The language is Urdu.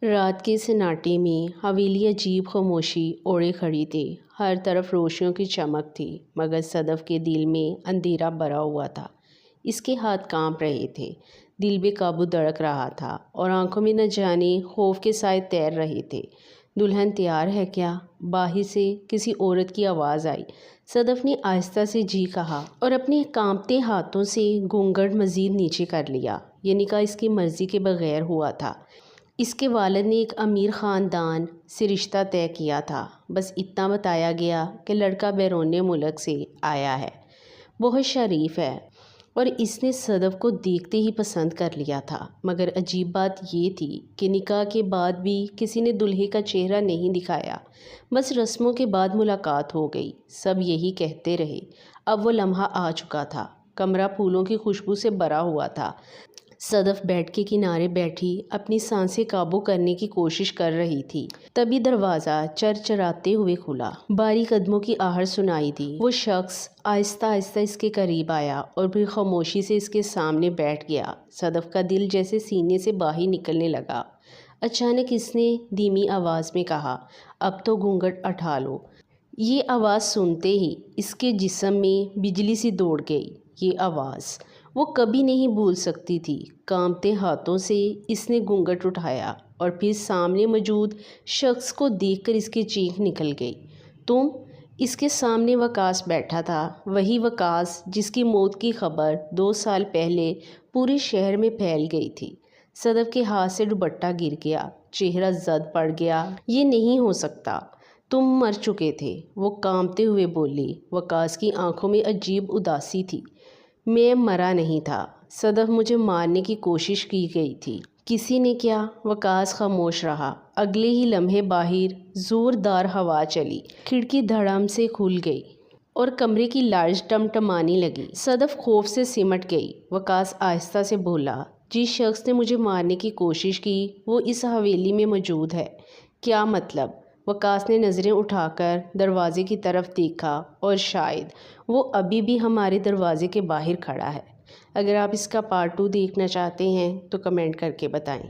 رات کے سناٹے میں حویلی عجیب خاموشی اوڑھے کھڑی تھی۔ ہر طرف روشنیوں کی چمک تھی، مگر صدف کے دل میں اندھیرا بھرا ہوا تھا۔ اس کے ہاتھ کانپ رہے تھے، دل بے قابو دھڑک رہا تھا اور آنکھوں میں نہ جانے خوف کے سائے تیر رہے تھے۔ دلہن تیار ہے کیا؟ باہر سے کسی عورت کی آواز آئی۔ صدف نے آہستہ سے جی کہا اور اپنے کانپتے ہاتھوں سے گھونگھٹ مزید نیچے کر لیا۔ یہ نکاح اس کی مرضی کے بغیر ہوا تھا۔ اس کے والد نے ایک امیر خاندان سے رشتہ طے کیا تھا۔ بس اتنا بتایا گیا کہ لڑکا بیرون ملک سے آیا ہے، بہت شریف ہے، اور اس نے صدف کو دیکھتے ہی پسند کر لیا تھا۔ مگر عجیب بات یہ تھی کہ نکاح کے بعد بھی کسی نے دلہے کا چہرہ نہیں دکھایا۔ بس رسموں کے بعد ملاقات ہو گئی، سب یہی کہتے رہے۔ اب وہ لمحہ آ چکا تھا۔ کمرہ پھولوں کی خوشبو سے بھرا ہوا تھا۔ صدف بیڈ کے کنارے بیٹھی اپنی سانسیں قابو کرنے کی کوشش کر رہی تھی۔ تبھی دروازہ چرچراتے ہوئے کھلا۔ بھاری قدموں کی آہٹ سنائی دی۔ وہ شخص آہستہ آہستہ اس کے قریب آیا اور پھر خاموشی سے اس کے سامنے بیٹھ گیا۔ صدف کا دل جیسے سینے سے باہر نکلنے لگا۔ اچانک اس نے دھیمی آواز میں کہا، اب تو گھونگھٹ اٹھا لو۔ یہ آواز سنتے ہی اس کے جسم میں بجلی سی دوڑ گئی۔ یہ آواز وہ کبھی نہیں بھول سکتی تھی۔ کانپتے ہاتھوں سے اس نے گھونگھٹ اٹھایا اور پھر سامنے موجود شخص کو دیکھ کر اس کی چیخ نکل گئی، تم؟ اس کے سامنے وقاص بیٹھا تھا، وہی وقاص جس کی موت کی خبر 2 سال پہلے پورے شہر میں پھیل گئی تھی۔ صدف کے ہاتھ سے دوپٹہ گر گیا، چہرہ زد پڑ گیا۔ یہ نہیں ہو سکتا، تم مر چکے تھے، وہ کانپتے ہوئے بولی۔ وقاص کی آنکھوں میں عجیب اداسی تھی۔ میں مرا نہیں تھا صدف، مجھے مارنے کی کوشش کی گئی تھی۔ کسی نے کیا؟ وقاص خاموش رہا۔ اگلے ہی لمحے باہر زوردار ہوا چلی، کھڑکی دھڑام سے کھل گئی اور کمرے کی لائٹس ٹمٹمانے لگی۔ صدف خوف سے سمٹ گئی۔ وقاص آہستہ سے بولا، جس شخص نے مجھے مارنے کی کوشش کی وہ اس حویلی میں موجود ہے۔ کیا مطلب؟ وقاص نے نظریں اٹھا کر دروازے کی طرف دیکھا، اور شاید وہ ابھی بھی ہمارے دروازے کے باہر کھڑا ہے۔ اگر آپ اس کا پارٹ 2 دیکھنا چاہتے ہیں تو کمنٹ کر کے بتائیں۔